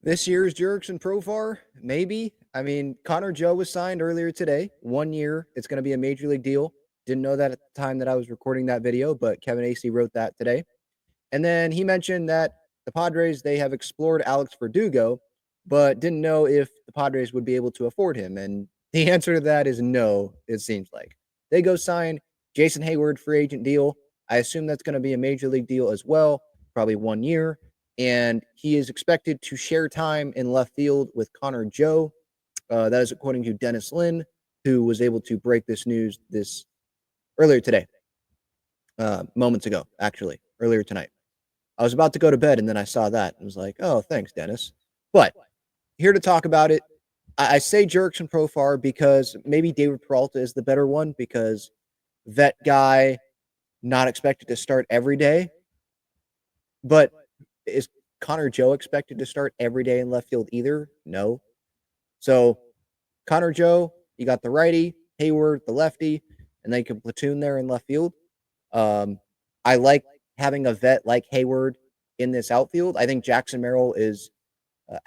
This year's Jurickson Profar, maybe. I mean, Connor Joe was signed earlier today. 1 year. It's going to be a major league deal. Didn't know that at the time that I was recording that video, but Kevin Acey wrote that today. And then he mentioned that the Padres, they have explored Alex Verdugo, but didn't know if the Padres would be able to afford him. And the answer to that is no, it seems like. They go sign Jason Heyward free agent deal. I assume that's going to be a major league deal as well, probably 1 year. And he is expected to share time in left field with Connor Joe. That is according to Dennis Lin, who was able to break this news this earlier today, moments ago, actually, earlier tonight. I was about to go to bed and then I saw that and was like, oh, thanks, Dennis. But here to talk about it, I say Jurickson Profar because maybe David Peralta is the better one because vet guy, not expected to start every day. But is Connor Joe expected to start every day in left field either? No. So Connor Joe, you got the righty, Heyward, the lefty, and they can platoon there in left field. I like having a vet like Heyward in this outfield. I think Jackson Merrill is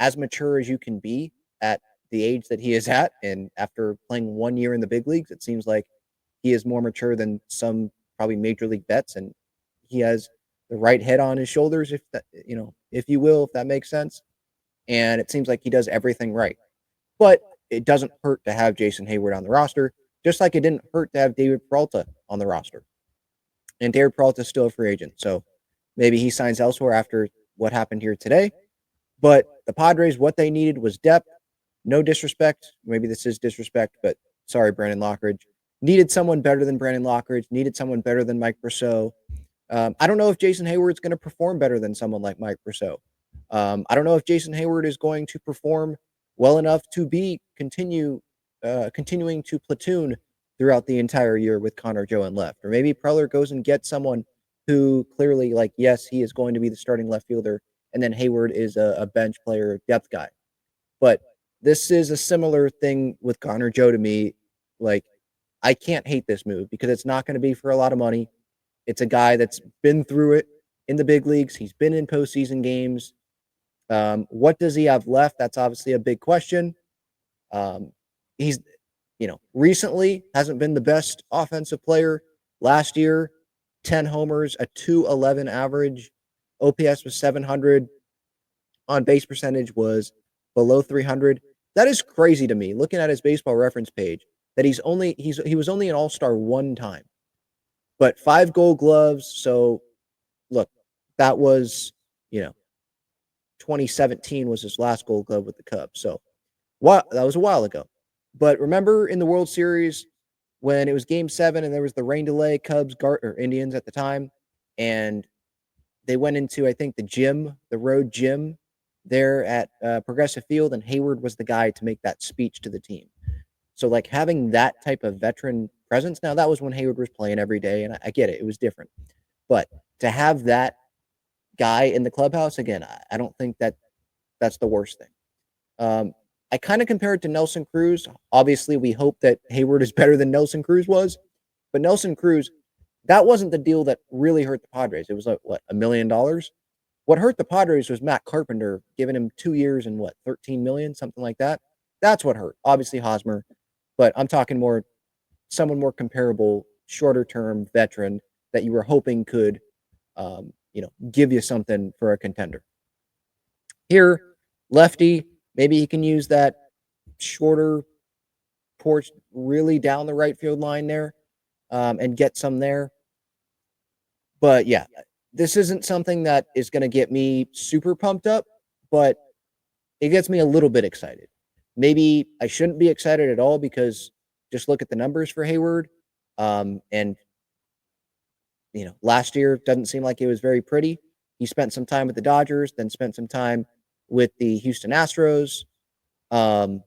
as mature as you can be at the age that he is at. And after playing 1 year in the big leagues, it seems like he is more mature than some probably major league vets. And he has the right head on his shoulders, if that, if you will, if that makes sense. And it seems like he does everything right. But it doesn't hurt to have Jason Heyward on the roster, just like it didn't hurt to have David Peralta on the roster. And David Peralta is still a free agent. So maybe he signs elsewhere after what happened here today. But the Padres, what they needed was depth. No disrespect. Maybe this is disrespect, but sorry, Brandon Lockridge. Needed someone better than Brandon Lockridge. Needed someone better than Mike Brosseau. I don't know if Jason Heyward's going to perform better than someone like Mike Brosseau. I don't know if Jason Heyward is going to perform well enough to be continuing to platoon throughout the entire year with Connor Joe and left. Or maybe Preller goes and gets someone who clearly, like, yes, he is going to be the starting left fielder, and then Heyward is a bench player, depth guy. But this is a similar thing with Connor Joe to me. Like, I can't hate this move because it's not going to be for a lot of money. It's a guy that's been through it in the big leagues. He's been in postseason games. What does he have left? That's obviously a big question. He's, recently hasn't been the best offensive player. Last year, 10 homers, a 211 average. OPS was 700. On base percentage was below 300. That is crazy to me. Looking at his baseball reference page, that he was only an all-star one time, but 5 Gold Gloves. So look, that was 2017 was his last Gold Glove with the Cubs. So that was a while ago. But remember in the World Series when it was Game 7 and there was the rain delay, Cubs or Indians at the time, and they went into, I think, the road gym there at Progressive Field, and Heyward was the guy to make that speech to the team. So, like, having that type of veteran presence, now that was when Heyward was playing every day, and I get it, it was different. But to have that guy in the clubhouse, again, I don't think that's the worst thing. I kind of compare it to Nelson Cruz. Obviously, we hope that Heyward is better than Nelson Cruz was, but Nelson Cruz, that wasn't the deal that really hurt the Padres. It was like, what, $1 million? What hurt the Padres was Matt Carpenter giving him 2 years and what, $13 million, something like that. That's what hurt. Obviously Hosmer, but I'm talking someone more comparable, shorter term veteran that you were hoping could, give you something for a contender. Here, lefty, maybe he can use that shorter porch really down the right field line there, and get some there. But yeah, this isn't something that is going to get me super pumped up, but it gets me a little bit excited. Maybe I shouldn't be excited at all because just look at the numbers for Heyward. And, last year doesn't seem like it was very pretty. He spent some time with the Dodgers, then spent some time with the Houston Astros. The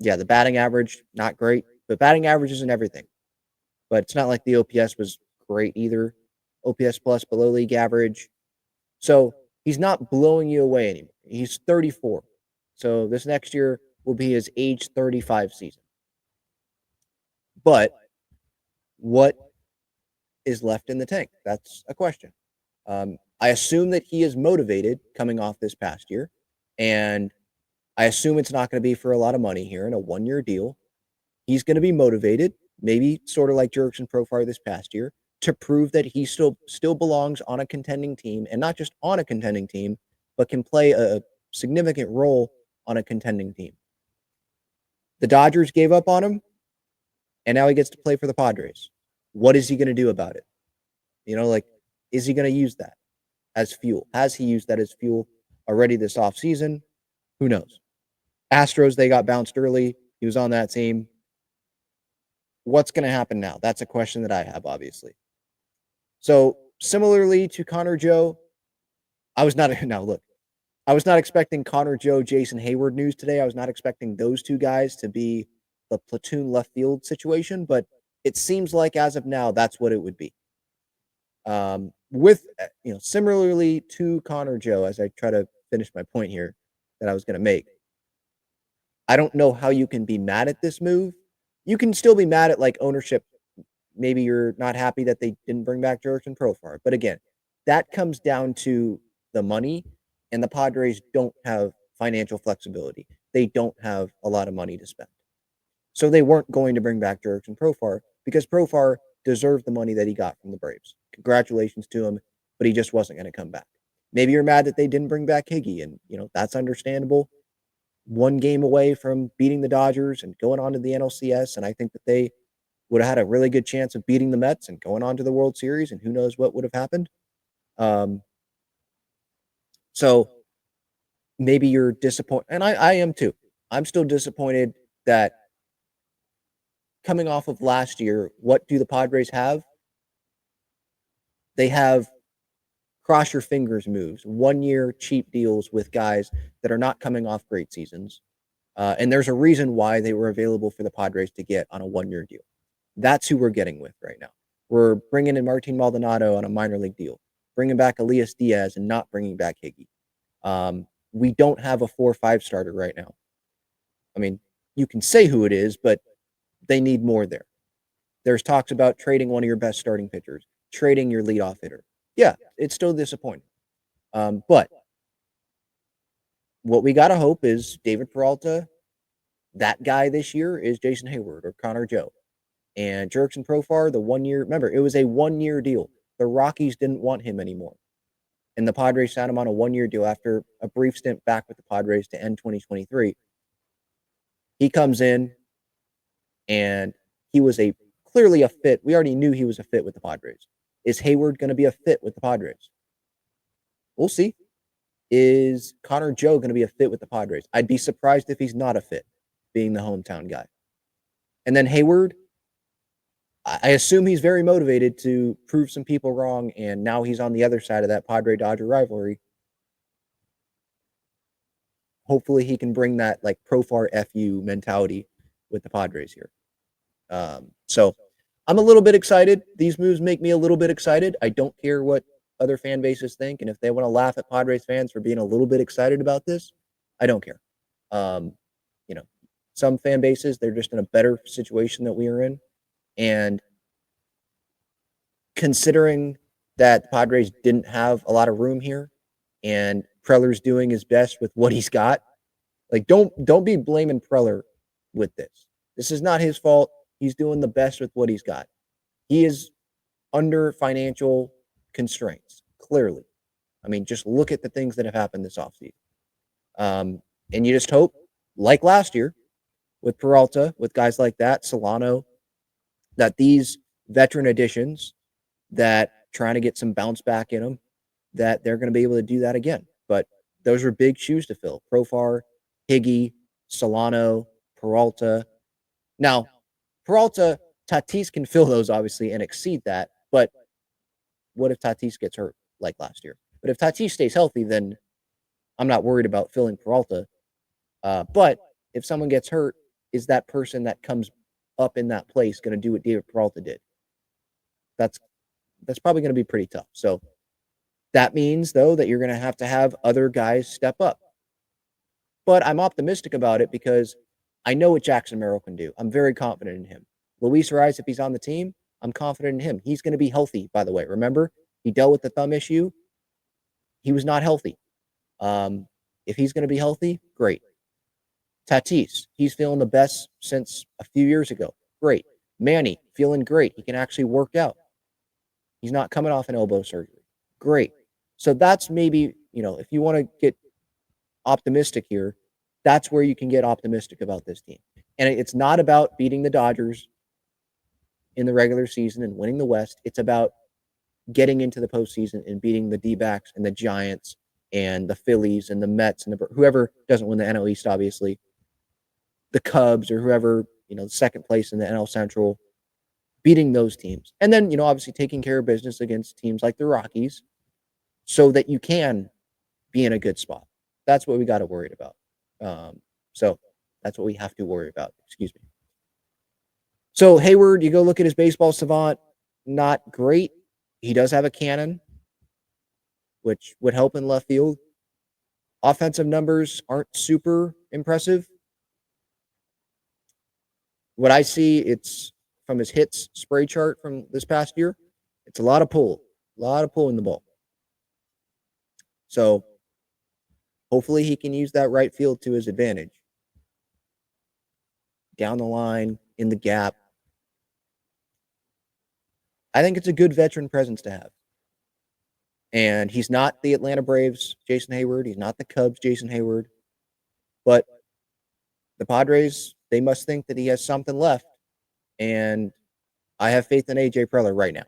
batting average, not great, but batting average isn't everything. But it's not like the OPS was great either. OPS plus below league average. So he's not blowing you away anymore. He's 34. So this next year will be his age 35 season. But what is left in the tank? That's a question. I assume that he is motivated coming off this past year, and I assume it's not going to be for a lot of money here in a 1-year deal. He's going to be motivated, maybe sort of like Jurickson Profar this past year, to prove that he still belongs on a contending team, and not just on a contending team, but can play a significant role on a contending team. The Dodgers gave up on him, and now he gets to play for the Padres. What is he going to do about it? Is he going to use that as fuel? Has he used that as fuel already this offseason? Who knows? Astros, they got bounced early. He was on that team. What's going to happen now? That's a question that I have, obviously. So, similarly to Connor Joe, I was not expecting Connor Joe, Jason Heyward news today. I was not expecting those two guys to be the platoon left field situation, but it seems like as of now, that's what it would be. Similarly to Connor Joe, as I try to finish my point here that I was going to make, I don't know how you can be mad at this move. You can still be mad at like ownership. Maybe you're not happy that they didn't bring back Jurickson Profar. But again, that comes down to the money, and the Padres don't have financial flexibility. They don't have a lot of money to spend. So they weren't going to bring back Jurickson Profar because Profar deserved the money that he got from the Braves. Congratulations to him, but he just wasn't going to come back. Maybe you're mad that they didn't bring back Higgy, and that's understandable. 1 game away from beating the Dodgers and going on to the NLCS, and I think that they would have had a really good chance of beating the Mets and going on to the World Series, and who knows what would have happened. So maybe you're disappointed, and I am too. I'm still disappointed that coming off of last year, what do the Padres have? They have cross your fingers moves, 1-year cheap deals with guys that are not coming off great seasons. And there's a reason why they were available for the Padres to get on a 1-year deal. That's who we're getting with right now. We're bringing in Martin Maldonado on a minor league deal, bringing back Elias Diaz and not bringing back Higgy. We don't have a 4-5 starter right now. I mean, you can say who it is, but they need more there. There's talks about trading one of your best starting pitchers, trading your leadoff hitter. Yeah, it's still disappointing. But what we got to hope is David Peralta, that guy this year is Jason Heyward or Connor Joe. And Jurickson Profar, the 1-year, remember, it was a 1-year deal. The Rockies didn't want him anymore. And the Padres signed him on a 1-year deal after a brief stint back with the Padres to end 2023. He comes in, and he was clearly a fit. We already knew he was a fit with the Padres. Is Heyward going to be a fit with the Padres? We'll see. Is Connor Joe going to be a fit with the Padres? I'd be surprised if he's not a fit, being the hometown guy. And then Heyward, I assume he's very motivated to prove some people wrong, and now he's on the other side of that Padre-Dodger rivalry. Hopefully he can bring that like Profar FU mentality with the Padres here. So I'm a little bit excited. These moves make me a little bit excited. I don't care what other fan bases think, and if they want to laugh at Padres fans for being a little bit excited about this, I don't care. Some fan bases, they're just in a better situation that we are in. And considering that the Padres didn't have a lot of room here, and Preller's doing his best with what he's got, like don't be blaming Preller with this. This is not his fault. He's doing the best with what he's got. He is under financial constraints, clearly. I mean, just look at the things that have happened this offseason. And you just hope, like last year, with Peralta, with guys like that, Solano, that these veteran additions that trying to get some bounce back in them, that they're going to be able to do that again. But those are big shoes to fill. Profar, Higgy, Solano, Peralta. Now, Peralta, Tatis can fill those, obviously, and exceed that. But what if Tatis gets hurt like last year? But if Tatis stays healthy, then I'm not worried about filling Peralta. But if someone gets hurt, is that person that comes up in that place going to do what David Peralta did? That's probably going to be pretty tough. So that means, though, that you're going to have other guys step up. But I'm optimistic about it because I know what Jackson Merrill can do. I'm very confident in him. Luis Rice, if he's on the team, I'm confident in him. He's going to be healthy, by the way. Remember, he dealt with the thumb issue. he was not healthy. If he's going to be healthy, great. Tatis, he's feeling the best since a few years ago. Great. Manny, feeling great. He can actually work out. He's not coming off an elbow surgery. Great. So that's maybe, if you want to get optimistic here, that's where you can get optimistic about this team. And it's not about beating the Dodgers in the regular season and winning the West. It's about getting into the postseason and beating the D-backs and the Giants and the Phillies and the Mets and whoever doesn't win the NL East, obviously, the Cubs or whoever, second place in the NL Central, beating those teams. And then, obviously taking care of business against teams like the Rockies so that you can be in a good spot. That's what we got to worry about. So that's what we have to worry about. Excuse me. So Heyward, you go look at his baseball savant, not great. He does have a cannon, which would help in left field. Offensive numbers aren't super impressive. What I see, it's from his hits spray chart from this past year. It's a lot of pulling the ball. So hopefully he can use that right field to his advantage. Down the line, in the gap. I think it's a good veteran presence to have. And he's not the Atlanta Braves, Jason Heyward. He's not the Cubs, Jason Heyward. But the Padres, they must think that he has something left. And I have faith in A.J. Preller right now.